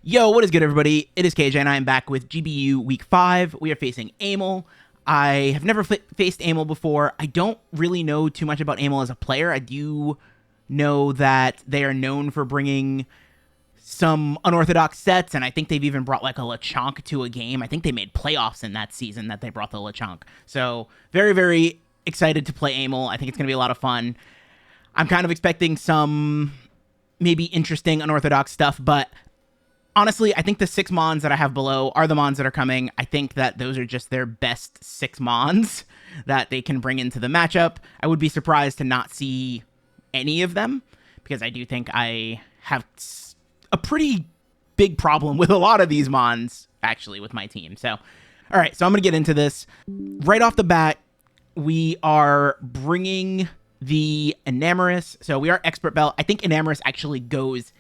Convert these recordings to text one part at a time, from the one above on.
Yo, what is good, everybody? It is KJ, and I am back with GBU Week 5. We are facing Amel. I have never faced Amel before. I don't really know too much about Amel as a player. I do know that they are known for bringing some unorthodox sets, and I think they've even brought like a Lechonk to a game. I think they made playoffs in that season that they brought the Lechonk. So very, very excited to play Amel. I think it's going to be a lot of fun. I'm kind of expecting some maybe interesting unorthodox stuff, but honestly, I think the 6 Mons that I have below are the Mons that are coming. I think that those are just their best 6 Mons that they can bring into the matchup. I would be surprised to not see any of them, because I do think I have a pretty big problem with a lot of these Mons, actually, with my team. So, all right, so I'm going to get into this. Right off the bat, we are bringing the Enamorus. So we are Expert Belt. I think Enamorus actually goes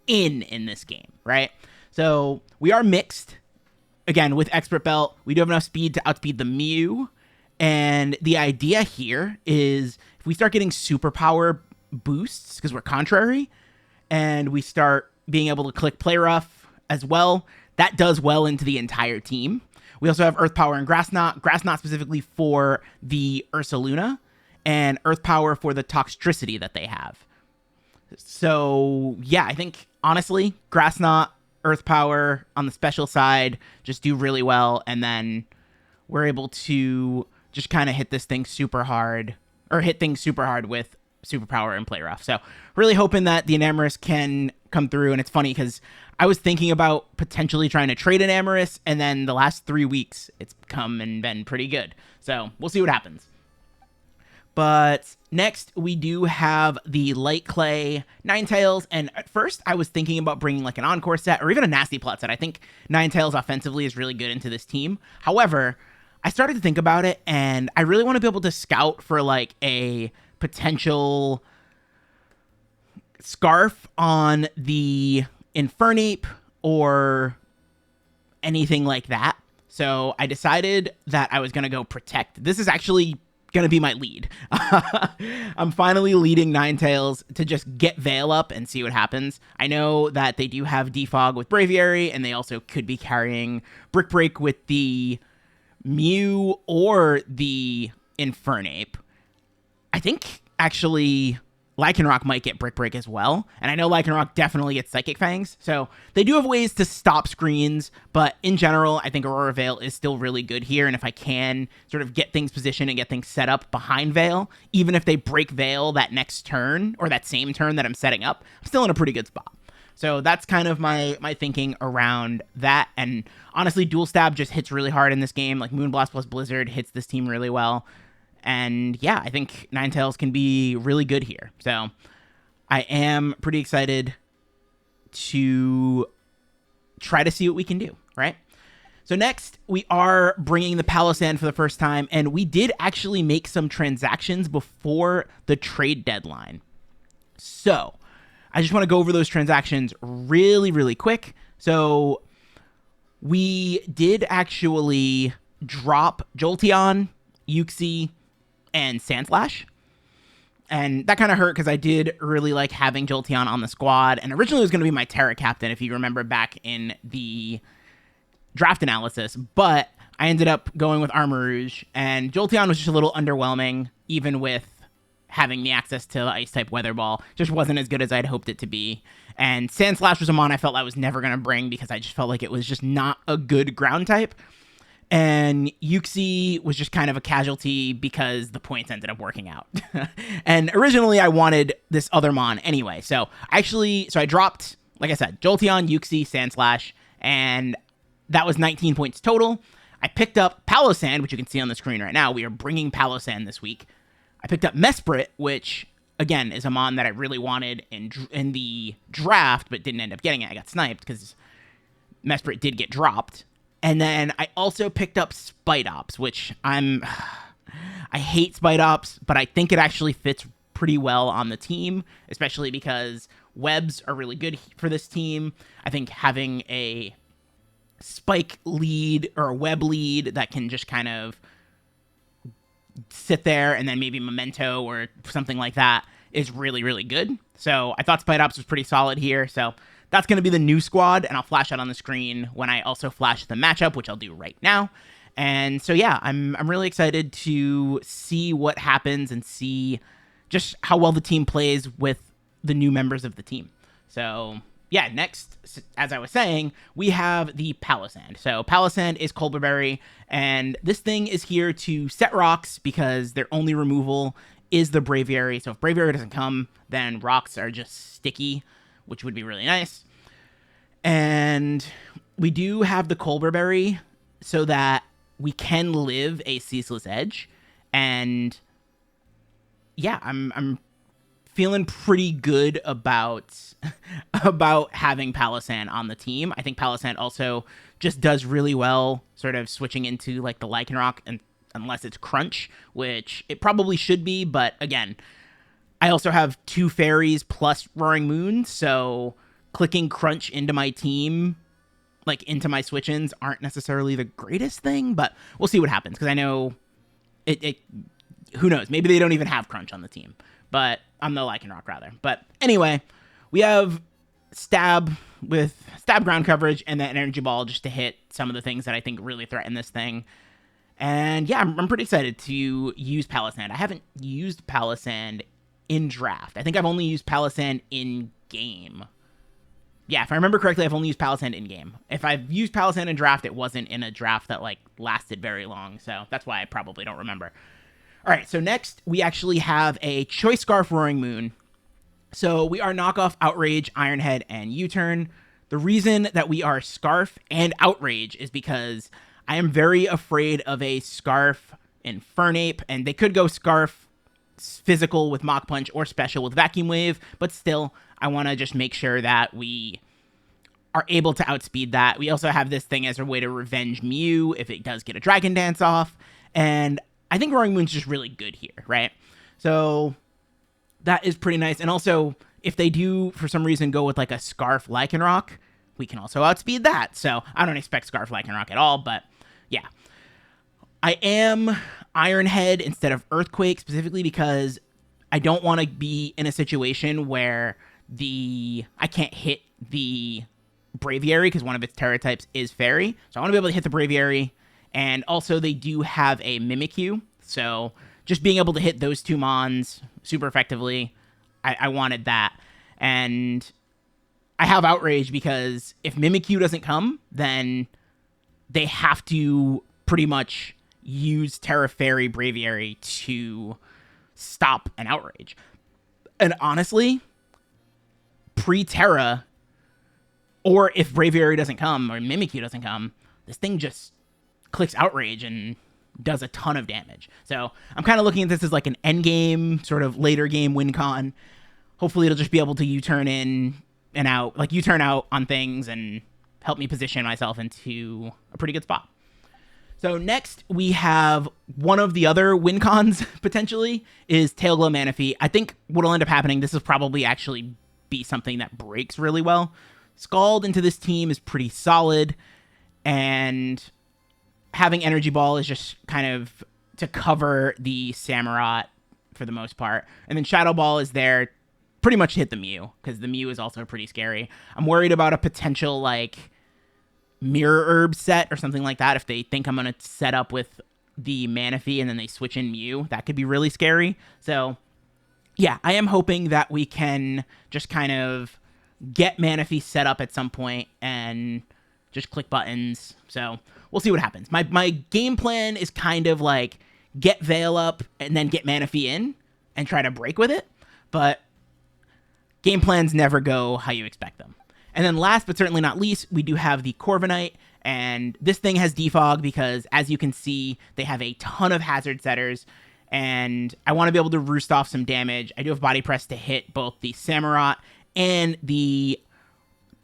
in this game, right? So we are mixed. Again, with Expert Belt, we do have enough speed to outspeed the Mew. And the idea here is if we start getting superpower boosts, because we're contrary, and we start being able to click Play Rough as well, that does well into the entire team. We also have Earth Power and Grass Knot. Grass Knot specifically for the Ursaluna, and Earth Power for the Toxtricity that they have. So, yeah, I think, honestly, Grass Knot, Earth Power on the special side just do really well, and then we're able to just kind of hit this thing super hard, or hit things super hard with Superpower and Play Rough. So, really hoping that the Enamorus can come through, and it's funny because I was thinking about potentially trying to trade Enamorus, and then the last 3 weeks, it's come and been pretty good. So, we'll see what happens. But next, we do have the Light Clay Ninetales, and at first, I was thinking about bringing like an Encore set, or even a Nasty Plot set. I think Ninetales offensively is really good into this team. However, I started to think about it, and I really want to be able to scout for like a potential Scarf on the Infernape, or anything like that. So I decided that I was going to go Protect. This is actually gonna be my lead. I'm finally leading Ninetales to just get Veil up and see what happens. I know that they do have Defog with Braviary, and they also could be carrying Brick Break with the Mew or the Infernape. I think actually Lycanroc might get Brick Break as well, and I know Lycanroc definitely gets Psychic Fangs, so they do have ways to stop screens, but in general, I think Aurora Veil is still really good here, and if I can sort of get things positioned and get things set up behind Veil, even if they break Veil that next turn, or that same turn that I'm setting up, I'm still in a pretty good spot. So that's kind of my thinking around that, and honestly, Dual Stab just hits really hard in this game. Like Moonblast plus Blizzard hits this team really well. And yeah, I think Ninetales can be really good here. So I am pretty excited to try to see what we can do, right? So next, we are bringing the Palossand for the first time, and we did actually make some transactions before the trade deadline. So I just want to go over those transactions really, really quick. So we did actually drop Jolteon, Uxie, and Sandslash. And that kind of hurt because I did really like having Jolteon on the squad. And originally it was going to be my Terra captain, if you remember back in the draft analysis. But I ended up going with Armarouge. And Jolteon was just a little underwhelming, even with having the access to the Ice-type Weather Ball. Just wasn't as good as I'd hoped it to be. And Sandslash was a mon I felt I was never going to bring because I just felt like it was just not a good ground type. And Uxie was just kind of a casualty because the points ended up working out. And originally I wanted this other mon anyway. So I dropped, like I said, Jolteon, Uxie, Sandslash, and that was 19 points total. I picked up Palossand, which you can see on the screen right now. We are bringing Palossand this week. I picked up Mesprit, which, again, is a mon that I really wanted in the draft, but didn't end up getting it. I got sniped because Mesprit did get dropped. And then I also picked up Spite Ops, which I hate Spite Ops, but I think it actually fits pretty well on the team, especially because webs are really good for this team. I think having a spike lead or a web lead that can just kind of sit there and then maybe Memento or something like that is really, really good. So I thought Spite Ops was pretty solid here. So that's going to be the new squad, and I'll flash that on the screen when I also flash the matchup, which I'll do right now. And so, yeah, I'm really excited to see what happens and see just how well the team plays with the new members of the team. So, yeah, next, as I was saying, we have the Palisand. So Palisand is Colberberry, and this thing is here to set rocks because their only removal is the Braviary. So if Braviary doesn't come, then rocks are just sticky, which would be really nice. And we do have the Colberberry so that we can live a Ceaseless Edge. And yeah, I'm feeling pretty good about having Palisand on the team. I think Palisand also just does really well sort of switching into like the Lycanroc, and unless it's Crunch, which it probably should be, but again, I also have 2 fairies plus Roaring Moon, so clicking Crunch into my team, like into my switch-ins, aren't necessarily the greatest thing, but we'll see what happens, because I know it who knows, maybe they don't even have Crunch on the team, but I'm the Lycanroc rather. But anyway, we have Stab with Stab ground coverage and then Energy Ball just to hit some of the things that I think really threaten this thing. And yeah, I'm pretty excited to use Palisand. I haven't used Palisand in draft. I think I've only used Palisand in game. Yeah, if I remember correctly, I've only used Palisand in game. If I've used Palisand in draft, it wasn't in a draft that like lasted very long. So that's why I probably don't remember. All right, so next we actually have a Choice Scarf Roaring Moon. So we are knockoff Outrage, Ironhead, and U-Turn. The reason that we are Scarf and Outrage is because I am very afraid of a Scarf Infernape, and they could go Scarf physical with Mach Punch or special with Vacuum Wave, but still, I want to just make sure that we are able to outspeed that. We also have this thing as a way to revenge Mew if it does get a Dragon Dance off, and I think Roaring Moon's just really good here, right? So that is pretty nice. And also, if they do, for some reason, go with like a Scarf Lycanroc, we can also outspeed that. So I don't expect Scarf Lycanroc at all, but yeah. I am Ironhead instead of Earthquake, specifically because I don't want to be in a situation where I can't hit the Braviary because one of its Terra types is Fairy. So I want to be able to hit the Braviary. And also they do have a Mimikyu. So just being able to hit those 2 Mons super effectively, I wanted that. And I have Outrage because if Mimikyu doesn't come, then they have to pretty much use Terra Fairy Braviary to stop an Outrage. And honestly, pre-Terra, or if Braviary doesn't come, or Mimikyu doesn't come, this thing just clicks Outrage and does a ton of damage. So I'm kind of looking at this as like an endgame, sort of later game win con. Hopefully it'll just be able to U-turn in and out, like U-turn out on things and help me position myself into a pretty good spot. So next we have one of the other win cons potentially is Tailglow Manaphy. I think what'll end up happening, this will probably actually be something that breaks really well. Scald into this team is pretty solid, and having Energy Ball is just kind of to cover the Samurott for the most part. And then Shadow Ball is there pretty much to hit the Mew, because the Mew is also pretty scary. I'm worried about a potential, like, Mirror Herb set or something like that. If they think I'm going to set up with the Manaphy and then they switch in Mew, that could be really scary. So, yeah, I am hoping that we can just kind of get Manaphy set up at some point and just click buttons. So we'll see what happens. My game plan is kind of like get Veil up and then get Manaphy in and try to break with it. But game plans never go how you expect them. And then last but certainly not least, we do have the Corviknight. And this thing has defog because, as you can see, they have a ton of hazard setters. And I want to be able to roost off some damage. I do have Body Press to hit both the Samurott and the,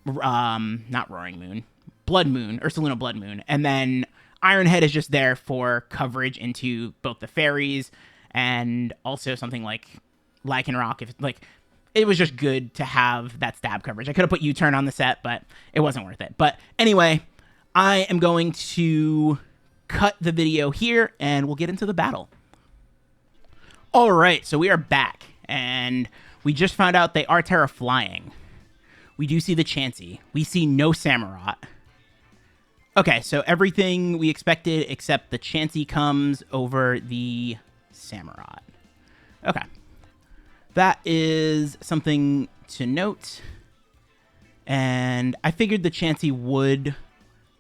not Roaring Moon, Blood Moon, Ursaluna Blood Moon. And then Ironhead is just there for coverage into both the fairies and also something like Lycanroc. If like, it was just good to have that stab coverage. I could have put U-turn on the set, but it wasn't worth it. But anyway, I am going to cut the video here and we'll get into the battle. All right, so we are back and we just found out they are Terra flying. We do see the Chansey. We see no Samurott. Okay, so everything we expected except the Chansey comes over the Samurott. Okay. That is something to note. And I figured the Chansey would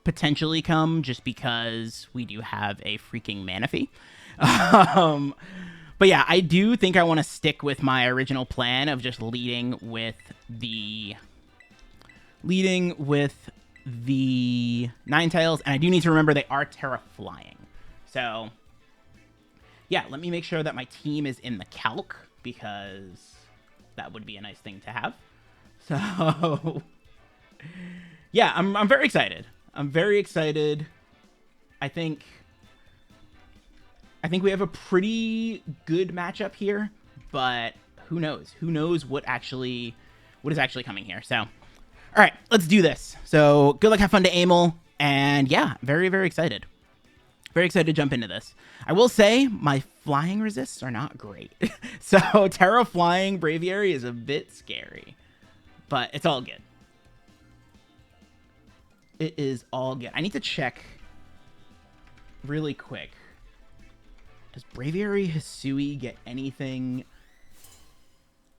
potentially come just because we do have a freaking Manaphy. But yeah, I do think I want to stick with my original plan of just leading with the Ninetales, and I do need to remember they are Terra Flying. So yeah, let me make sure that my team is in the calc, because that would be a nice thing to have. So yeah, I'm very excited. I'm very excited. I think we have a pretty good matchup here, but who knows? Who knows what is actually coming here? So, all right, let's do this. So, good luck, have fun to Amel, and yeah, very, very excited. Very excited to jump into this. I will say my flying resists are not great. So, Terra Flying Braviary is a bit scary, but it's all good. It is all good. I need to check really quick. Does Braviary Hisui get anything?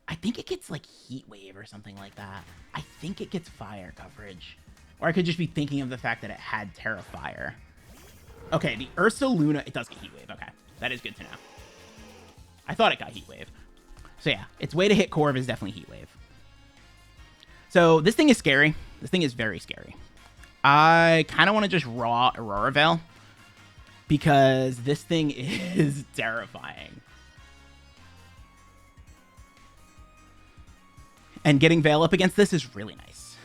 I think it gets like Heat Wave or something like that. I think it gets fire coverage. Or I could just be thinking of the fact that it had Terra Fire. Okay, the Ursa Luna, it does get Heat Wave. Okay, that is good to know. I thought it got Heat Wave. So yeah, its way to hit Corv is definitely Heat Wave. So this thing is scary. This thing is very scary. I kind of want to just raw Aurora Veil, because this thing is terrifying. And getting Veil up against this is really nice.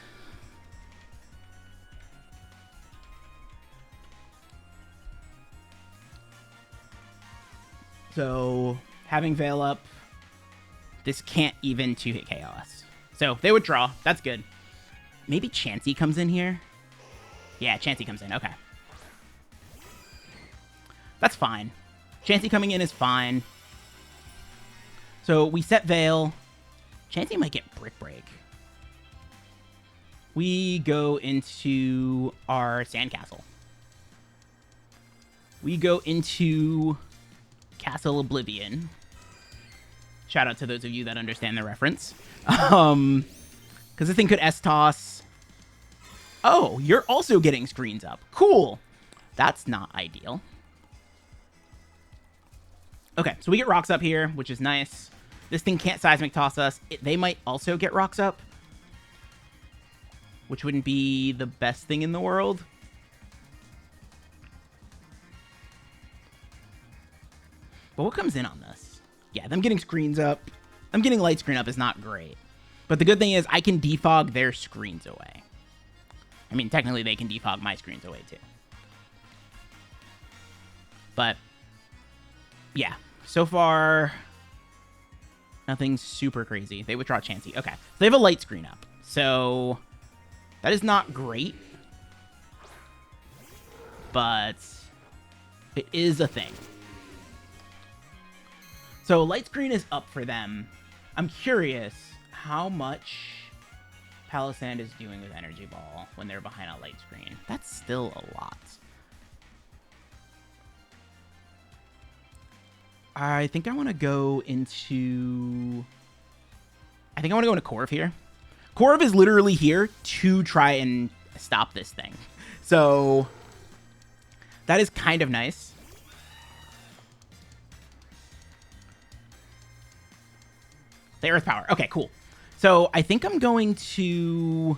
So having Veil up, this can't even 2-hit KOS. So they would draw. That's good. Maybe Chansey comes in here. Yeah, Chansey comes in. Okay. That's fine. Chansey coming in is fine. So we set Veil. Chansey might get Brick Break. We go into our Sandcastle. We go into Castle Oblivion. Shout out to those of you that understand the reference. Because this thing could S-Toss. Oh, you're also getting screens up. Cool. That's not ideal. Okay, so we get rocks up here, which is nice. This thing can't Seismic Toss us. They might also get rocks up, which wouldn't be the best thing in the world. But what comes in on this? Yeah, them getting screens up. Them getting light screen up is not great. But the good thing is I can defog their screens away. I mean, technically they can defog my screens away too. But yeah, so far nothing super crazy. They withdraw Chansey. Okay, they have a light screen up, so that is not great, but it is a thing. So light screen is up for them. I'm curious how much Palossand is doing with Energy Ball when they're behind a light screen. That's still a lot. I think I want to go into... I think I want to go into Corv here. Corv is literally here to try and stop this thing. So that is kind of nice. The Earth Power. Okay, cool. So I think I'm going to...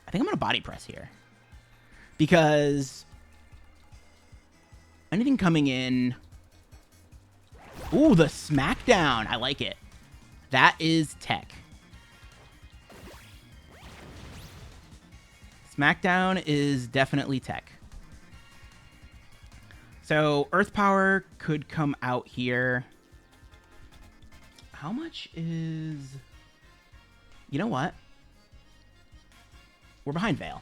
I think I'm going to Body Press here. Because anything coming in... Ooh, the Smackdown. I like it. That is tech. Smackdown is definitely tech. So Earth Power could come out here. How much is... You know what? We're behind Veil.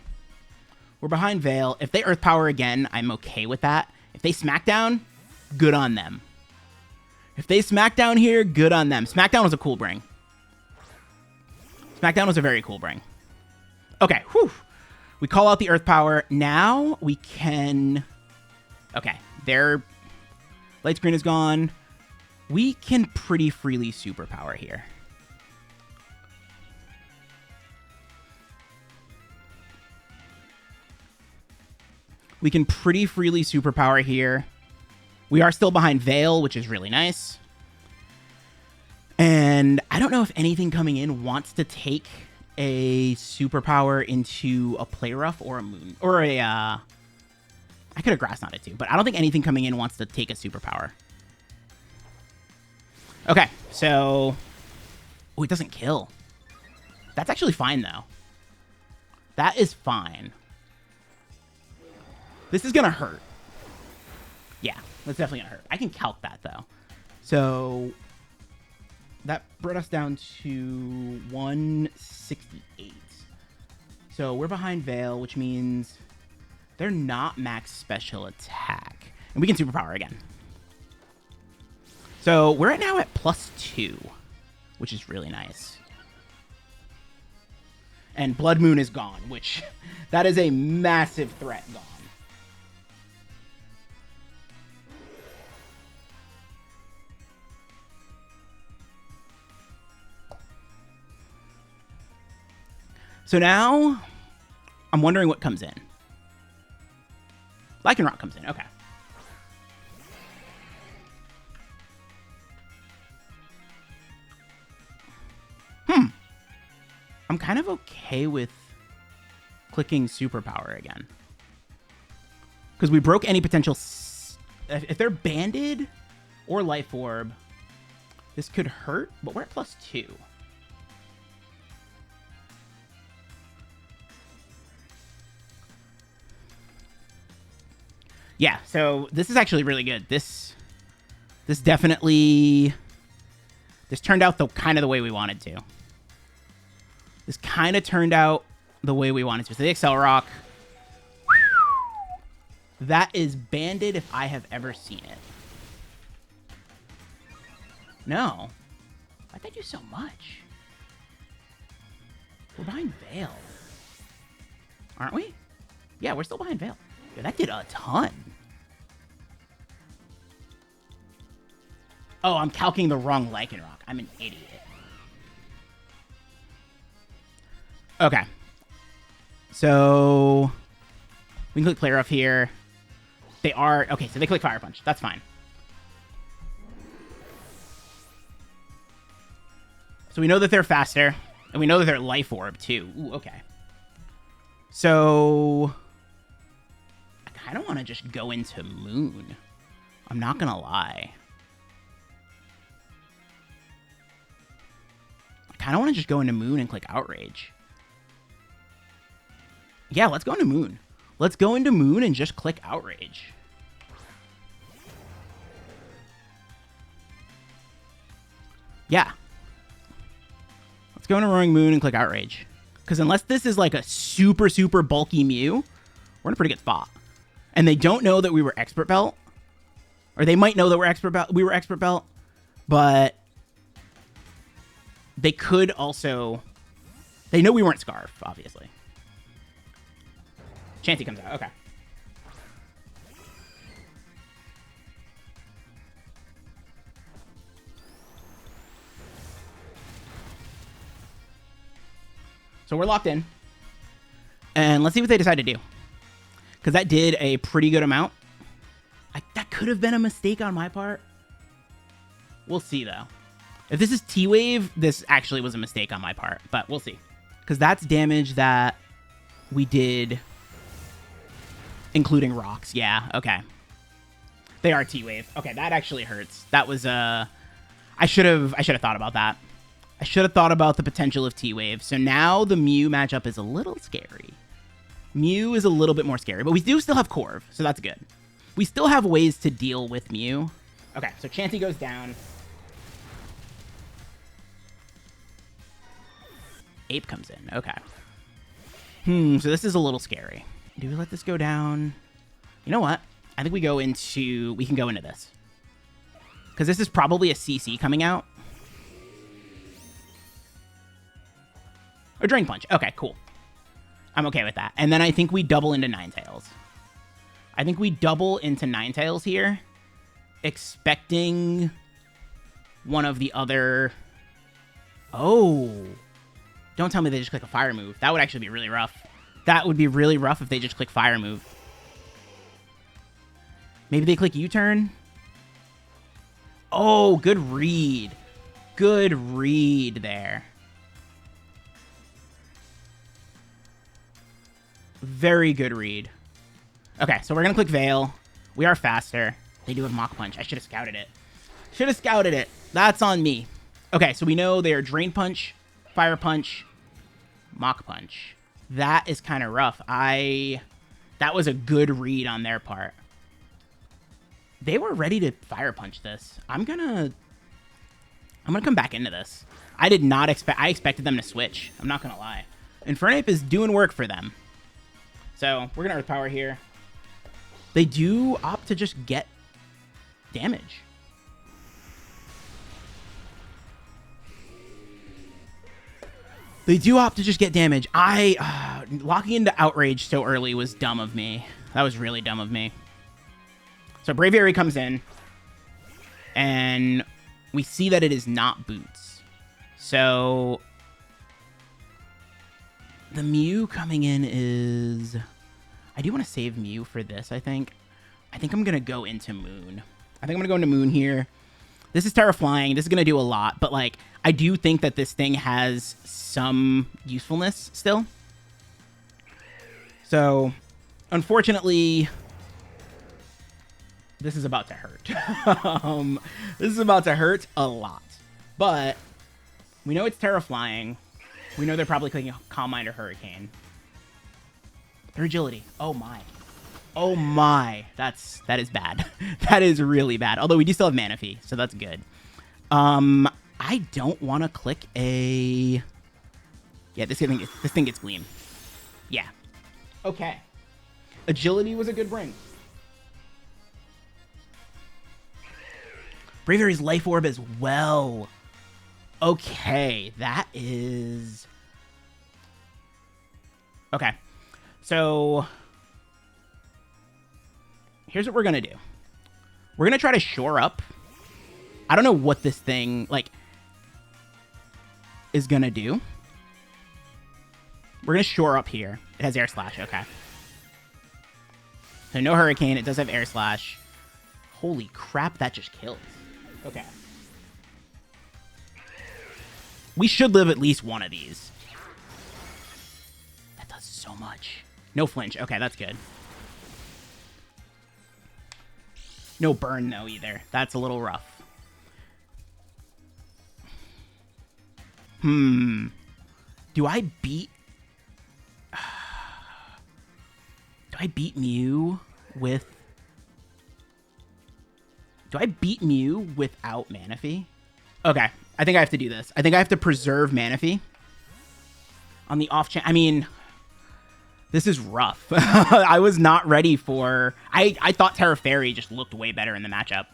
We're behind Veil. If they Earth Power again, I'm okay with that. If they Smackdown, good on them. If they Smackdown here, good on them. Smackdown was a cool bring. Smackdown was a very cool bring. Okay, whew. We call out the Earth Power. Now we can... Okay, their light screen is gone. We can pretty freely Superpower here. We can pretty freely Superpower here. We are still behind Veil, which is really nice. And I don't know if anything coming in wants to take a Superpower into a Play Rough or a Moon. Or a... I could have Grass Knotted too, but I don't think anything coming in wants to take a Superpower. Okay, so... Oh, it doesn't kill. That's actually fine, though. That is fine. This is going to hurt. Yeah, that's definitely going to hurt. I can calc that, though. So, that brought us down to 168. So, we're behind Veil, which means they're not max special attack. And we can Superpower again. So, we're now at +2, which is really nice. And Blood Moon is gone, which that is a massive threat gone. So now, I'm wondering what comes in. Lycanroc comes in, okay. I'm kind of okay with clicking Superpower again. Because we broke any potential... If they're Banded or Life Orb, this could hurt, but we're at +2. Yeah, so this is actually really good. This definitely... This turned out kind of the way we wanted to. This kind of turned out the way we wanted to. So the Excel Rock. That is Banded if I have ever seen it. No. Why'd they do so much? We're behind Veil. Aren't we? Yeah, we're still behind Veil. Yeah, that did a ton. Oh, I'm calculating the wrong Lycanroc. I'm an idiot. Okay. So we can click Play Rough here. They are... Okay, so they click Fire Punch. That's fine. So we know that they're faster. And we know that they're Life Orb, too. Ooh, okay. So... I kind of want to just go into Moon. I'm not going to lie. I kind of want to just go into Moon and click Outrage. Yeah, let's go into Moon. Let's go into Moon and just click Outrage. Yeah. Let's go into Roaring Moon and click Outrage. Because unless this is like a super, super bulky Mew, we're in a pretty good spot. And they don't know that we were Expert Belt. Or they might know that we were Expert Belt. But they could also... They know we weren't Scarf, obviously. Chansey comes out. Okay. So we're locked in. And let's see what they decide to do. Because that did a pretty good amount. That could have been a mistake on my part. We'll see, though. If this is T-Wave, this actually was a mistake on my part. But we'll see. Because that's damage that we did... Including rocks. Yeah, okay. They are T-Wave. Okay, that actually hurts. That was, I should have thought about that. I should have thought about the potential of T-Wave. So now the Mew matchup is a little scary. Mew is a little bit more scary, but we do still have Corv, so that's good. We still have ways to deal with Mew. Okay, so Chansey goes down. Ape comes in. Okay. So this is a little scary. Do we let this go down? You know what? I think we can go into this. Because this is probably a CC coming out. Or Drain Punch. Okay, cool. I'm okay with that. And then I think we double into Ninetales. I think we double into Ninetales here, expecting one of the other... Oh. Don't tell me they just click a Fire move. That would actually be really rough. That would be really rough if they just click Fire move. Maybe they click U-turn? Oh, good read. Good read there. Very good read. Okay, so we're going to click Veil. We are faster. They do have Mach Punch. I should have scouted it. Should have scouted it. That's on me. Okay, so we know they are Drain Punch, Fire Punch, Mach Punch. That is kind of rough. That was a good read on their part. They were ready to Fire Punch this. I'm gonna come back into this. I did not expect... I expected them to switch. I'm not gonna lie. Infernape is doing work for them. So, we're gonna Earth Power here. They do opt to just get damage. They do opt to just get damage. Locking into Outrage so early was dumb of me. That was really dumb of me. So Braviary comes in, and we see that it is not Boots. So the Mew coming in is... I do want to save Mew for this, I think. I think I'm going to go into Moon. I think I'm going to go into Moon here. This is Terra Flying. This is going to do a lot, but, like, I do think that this thing has some usefulness still. So, unfortunately... This is about to hurt. This is about to hurt a lot. But we know it's Terra Flying. We know they're probably clicking Calm Mind or Hurricane. Their agility. Oh my. Oh my. That is bad. That is really bad. Although we do still have Manaphy, so that's good. I don't want to click a... Yeah, this thing gets Gleam. Yeah. Okay. Agility was a good bring. Braviary's Life Orb as well. Okay, that is... Okay, so... Here's what we're going to do. We're going to try to shore up. I don't know what this thing, like, is going to do. We're going to shore up here. It has Air Slash, okay. So no Hurricane, it does have Air Slash. Holy crap, that just kills. Okay. We should live at least one of these. That does so much. No flinch. Okay, that's good. No burn, though, either. That's a little rough. Do I beat... Do I beat Mew with... Do I beat Mew without Manaphy? Okay, I think I have to do this. I think I have to preserve Manaphy. On the off chance... I mean, this is rough. I was not ready for... I thought Terra Fairy just looked way better in the matchup,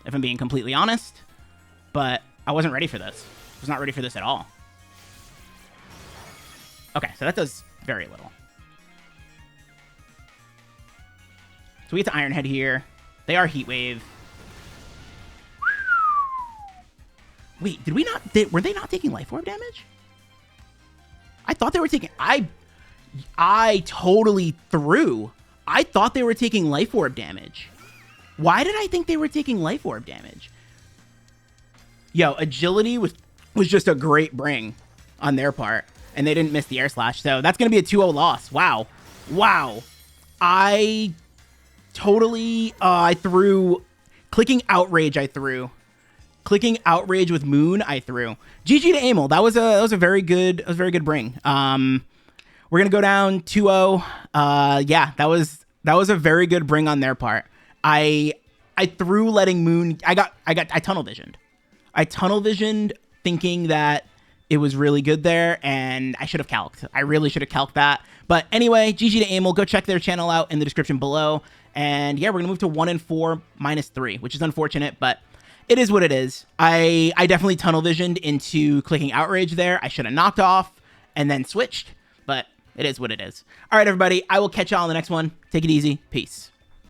if I'm being completely honest. But I wasn't ready for this. I was not ready for this at all. Okay, so that does very little. So we get to Iron Head here. They are Heat Wave. Wait, did we not... were they not taking Life Orb damage? I thought they were taking... I totally threw. I thought they were taking Life Orb damage. Why did I think they were taking Life Orb damage? Yo, Agility was just a great bring on their part. And they didn't miss the Air Slash. So that's going to be a 2-0 loss. Wow. Wow. I totally... I threw... Clicking Outrage, I threw. Clicking Outrage with Moon, I threw. GG to Amel. That was a very good bring. We're gonna go down 2-0. Yeah, that was a very good bring on their part. I threw letting Moon. I tunnel visioned. I tunnel visioned thinking that it was really good there, and I should have calced. I really should have calced that. But anyway, GG to Amel. Go check their channel out in the description below. And yeah, we're gonna move to 1-4 -3, which is unfortunate, but it is what it is. I definitely tunnel visioned into clicking Outrage there. I should have knocked off, and then switched. But it is what it is. All right, everybody. I will catch y'all on the next one. Take it easy. Peace.